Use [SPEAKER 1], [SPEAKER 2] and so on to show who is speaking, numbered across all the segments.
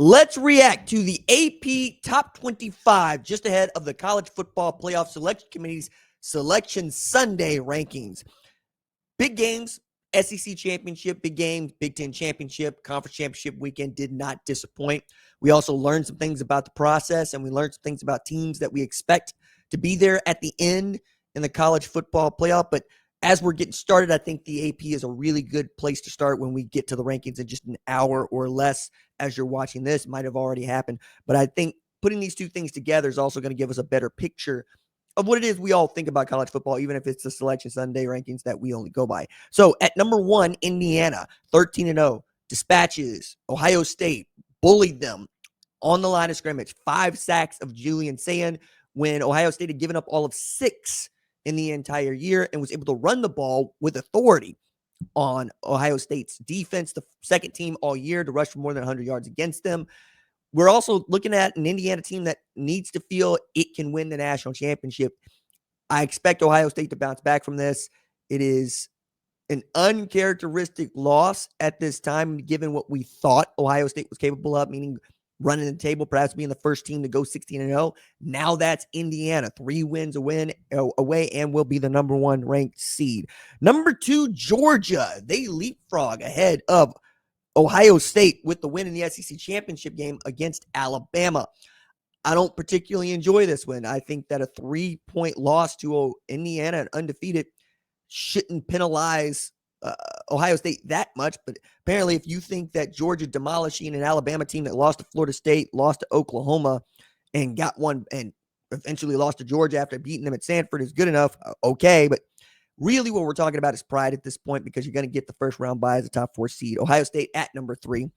[SPEAKER 1] Let's react to the AP Top 25 just ahead of the College Football Playoff Selection Committee's Selection Sunday rankings. Big games, SEC Championship, big games, Big Ten Championship, Conference Championship weekend did not disappoint. We also learned some things about the process, and we learned some things about teams that we expect to be there at the end in the College Football Playoff. But as we're getting started, I think the AP is a really good place to start when we get to the rankings in just an hour or less. As you're watching this, might have already happened. But I think putting these two things together is also going to give us a better picture of what it is we all think about college football, even if it's the Selection Sunday rankings that we only go by. So at number 1, Indiana, 13-0, dispatches Ohio State, bullied them on the line of scrimmage, 5 sacks of Julian Sand when Ohio State had given up all of 6 in the entire year and was able to run the ball with authority on Ohio State's defense, the second team all year to rush for more than 100 yards against them. We're also looking at an Indiana team that needs to feel it can win the national championship. I expect Ohio State to bounce back from this. It is an uncharacteristic loss at this time, given what we thought Ohio State was capable of, meaning running the table, perhaps being the first team to go 16-0. Now that's Indiana, 3 wins away, and will be the number 1 ranked seed. Number 2, Georgia. They leapfrog ahead of Ohio State with the win in the SEC championship game against Alabama. I don't particularly enjoy this win. I think that a 3-point loss to Indiana, undefeated, shouldn't penalize Ohio State that much. But apparently, if you think that Georgia demolishing an Alabama team that lost to Florida State, lost to Oklahoma, and got one and eventually lost to Georgia after beating them at Sanford is good enough, okay. But really what we're talking about is pride at this point, because you're going to get the first round bye as a top 4 seed. Ohio State at number 3.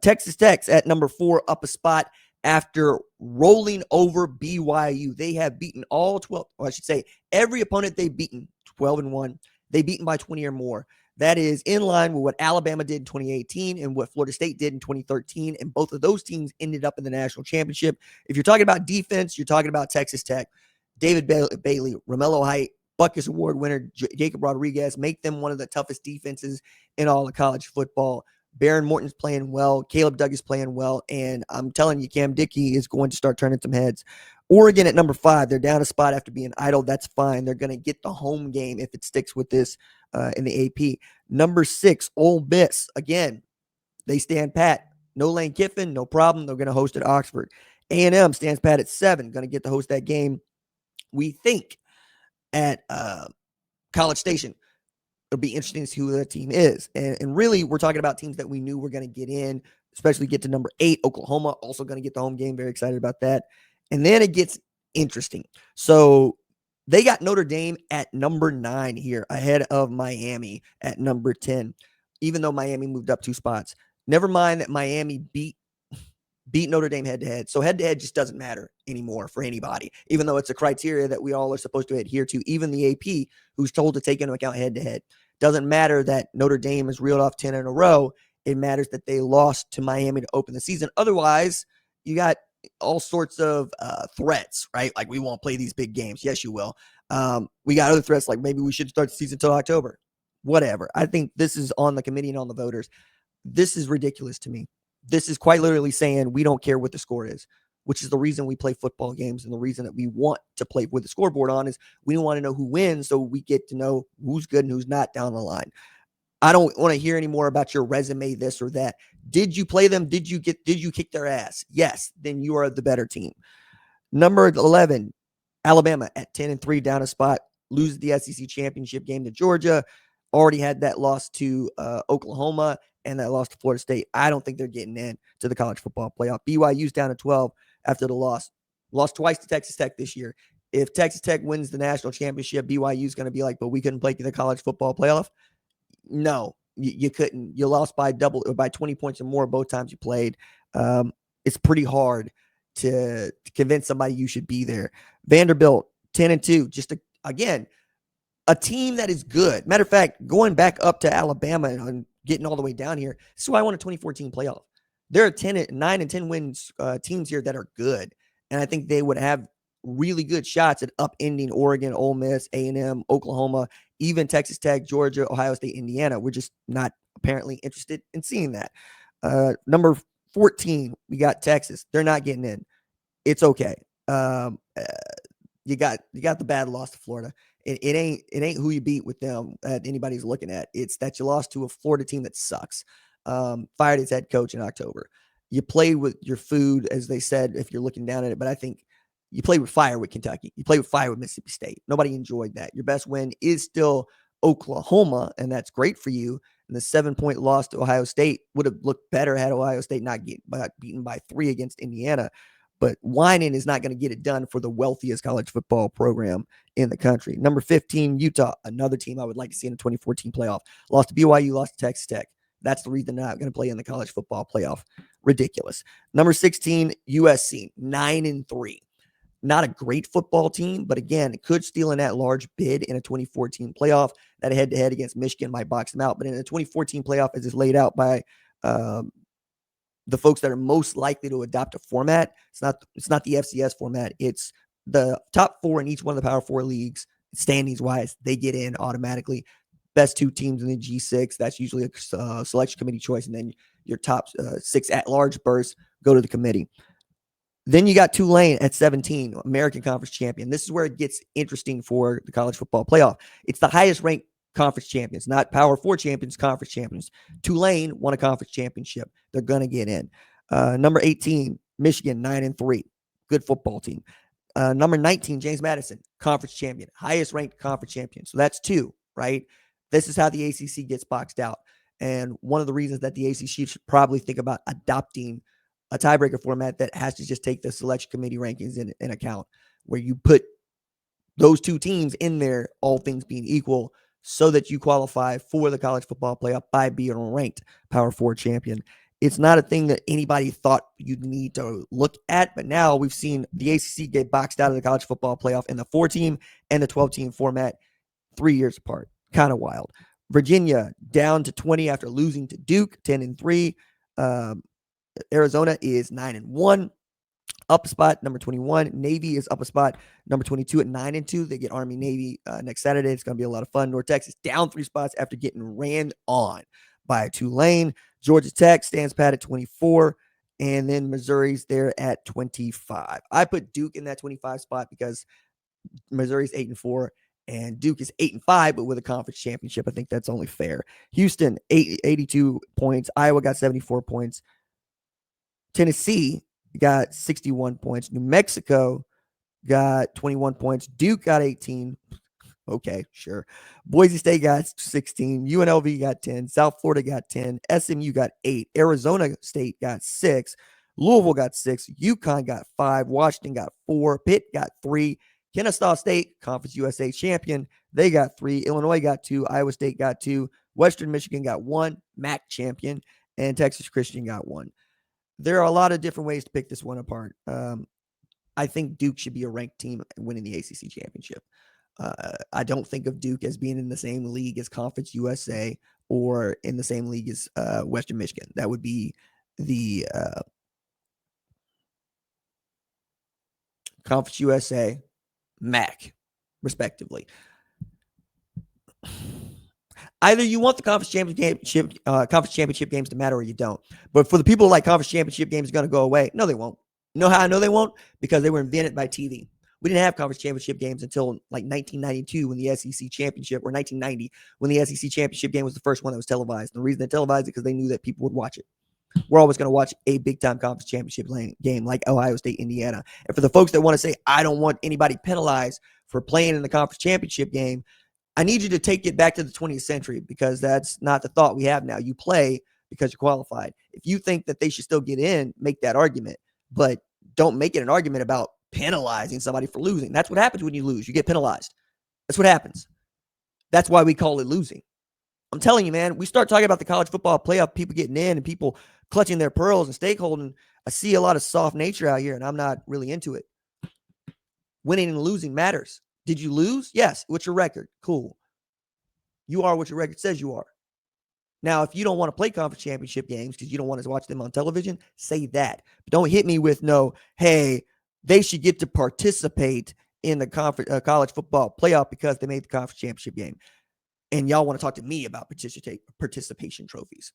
[SPEAKER 1] Texas Tech at number 4, up a spot after rolling over BYU. They have beaten all 12, or I should say every opponent they've beaten, 12-1. They've beaten by 20 or more. That is in line with what Alabama did in 2018 and what Florida State did in 2013. And both of those teams ended up in the national championship. If you're talking about defense, you're talking about Texas Tech. David Bailey, Romello Height, Butkus Award winner Jacob Rodriguez make them one of the toughest defenses in all of college football. Baron Morton's playing well. Caleb Douglas playing well. And I'm telling you, Cam Dickey is going to start turning some heads. Oregon at number 5. They're down a spot after being idle. That's fine. They're going to get the home game if it sticks with this in the AP. Number 6, Ole Miss. Again, they stand pat. No Lane Kiffin, no problem. They're going to host at Oxford. A&M stands pat at 7. Going to get to host that game, we think, at College Station. It'll be interesting to see who that team is. And really, we're talking about teams that we knew were going to get in, especially get to number 8. Oklahoma also going to get the home game. Very excited about that. And then it gets interesting. So they got Notre Dame at number 9 here, ahead of Miami at number 10, even though Miami moved up 2 spots. Never mind that Miami beat Notre Dame head-to-head. So head-to-head just doesn't matter anymore for anybody, even though it's a criteria that we all are supposed to adhere to. Even the AP, who's told to take into account head-to-head. Doesn't matter that Notre Dame has reeled off 10 in a row. It matters that they lost to Miami to open the season. Otherwise, you got all sorts of threats, right? Like, we won't play these big games. Yes, you will. We got other threats, like maybe we should start the season until October. Whatever. I think this is on the committee and on the voters. This is ridiculous to me. This is quite literally saying we don't care what the score is, which is the reason we play football games, and the reason that we want to play with the scoreboard on is we want to know who wins, so we get to know who's good and who's not down the line. I don't want to hear any more about your resume, this or that. Did you play them? Did you kick their ass? Yes, then you are the better team. Number 11, Alabama at 10-3, down a spot, lose the SEC championship game to Georgia. Already had that loss to Oklahoma and that loss to Florida State. I don't think they're getting in to the college football playoff. BYU's down to 12 after the loss. Lost twice to Texas Tech this year. If Texas Tech wins the national championship, BYU's going to be like, but we couldn't play the college football playoff. No, you couldn't. You lost by double or by 20 points or more both times you played. It's pretty hard to convince somebody you should be there. Vanderbilt, 10-2, just again, a team that is good. Matter of fact, going back up to Alabama and getting all the way down here, this is why I won a 2014 playoff. There are 9-10 wins teams here that are good, and I think they would have really good shots at upending Oregon, Ole Miss, A&M, Oklahoma, even Texas Tech, Georgia, Ohio State, Indiana. We're just not apparently interested in seeing that. Number 14, we got Texas. They're not getting in. It's okay. You got the bad loss to Florida. It ain't who you beat with them that anybody's looking at. It's that you lost to a Florida team that sucks. Fired its head coach in October. You played with your food, as they said, if you're looking down at it. But I think you played with fire with Kentucky. You played with fire with Mississippi State. Nobody enjoyed that. Your best win is still Oklahoma, and that's great for you. And the 7-point loss to Ohio State would have looked better had Ohio State not got beaten by 3 against Indiana. But whining is not going to get it done for the wealthiest college football program in the country. Number 15, Utah, another team I would like to see in the 2014 playoff. Lost to BYU, lost to Texas Tech. That's the reason they're not going to play in the college football playoff. Ridiculous. Number 16, USC, 9-3. Not a great football team, but again, it could steal in that large bid in a 2014 playoff. That head-to-head against Michigan might box them out. But in a 2014 playoff, as it's laid out by the folks that are most likely to adopt a format, it's not the FCS format. It's the top 4 in each one of the Power 4 leagues, standings-wise. They get in automatically. Best 2 teams in the G6, that's usually a selection committee choice, and then your top 6 at-large berths go to the committee. Then you got Tulane at 17, American Conference champion. This is where it gets interesting for the college football playoff. It's the highest ranked conference champions, not Power 4 champions, conference champions. Tulane won a conference championship. They're going to get in. Number 18, Michigan, 9-3. Good football team. Number 19, James Madison, conference champion, highest ranked conference champion. So that's 2, right? This is how the ACC gets boxed out. And one of the reasons that the ACC should probably think about adopting a tiebreaker format that has to just take the selection committee rankings in account, where you put those 2 teams in there, all things being equal, so that you qualify for the college football playoff by being a ranked Power 4 champion. It's not a thing that anybody thought you'd need to look at, but now we've seen the ACC get boxed out of the college football playoff in the 4-team and the 12-team format 3 years apart. Kind of wild. Virginia down to 20 after losing to Duke, 10-3. Arizona is 9-1. Up a spot, number 21. Navy is up a spot, number 22 at 9-2. They get Army Navy next Saturday. It's going to be a lot of fun. North Texas down 3 spots after getting ran on by Tulane. Georgia Tech stands pat at 24. And then Missouri's there at 25. I put Duke in that 25 spot because Missouri's 8-4 and Duke is 8-5, but with a conference championship. I think that's only fair. Houston, 82 points. Iowa got 74 points. Tennessee got 61 points. New Mexico got 21 points. Duke got 18. Okay, sure. Boise State got 16. UNLV got 10. South Florida got 10. SMU got 8. Arizona State got 6. Louisville got 6. UConn got 5. Washington got 4. Pitt got 3. Kennesaw State, Conference USA champion, they got 3. Illinois got 2. Iowa State got 2. Western Michigan got 1. MAC champion. And Texas Christian got 1. There are a lot of different ways to pick this one apart. I think Duke should be a ranked team winning the ACC championship. I don't think of Duke as being in the same league as Conference USA or in the same league as Western Michigan. That would be the Conference USA, MAC, respectively. Either you want the conference championship games to matter or you don't. But for the people like conference championship games are going to go away, no, they won't. You know how I know they won't? Because they were invented by TV. We didn't have conference championship games until like 1992 when the SEC championship, or 1990 when the SEC championship game was the first one that was televised. And the reason they televised it because they knew that people would watch it. We're always going to watch a big-time conference championship game like Ohio State, Indiana. And for the folks that want to say, I don't want anybody penalized for playing in the conference championship game, I need you to take it back to the 20th century because that's not the thought we have now. You play because you're qualified. If you think that they should still get in, make that argument. But don't make it an argument about penalizing somebody for losing. That's what happens when you lose. You get penalized. That's what happens. That's why we call it losing. I'm telling you, man, we start talking about the college football playoff, people getting in and people clutching their pearls and stakeholding. I see a lot of soft nature out here, and I'm not really into it. Winning and losing matters. Did you lose? Yes. What's your record? Cool. You are what your record says you are. Now, if you don't want to play conference championship games because you don't want to watch them on television, say that. But don't hit me with no, hey, they should get to participate in the college football playoff because they made the conference championship game. And y'all want to talk to me about participation trophies.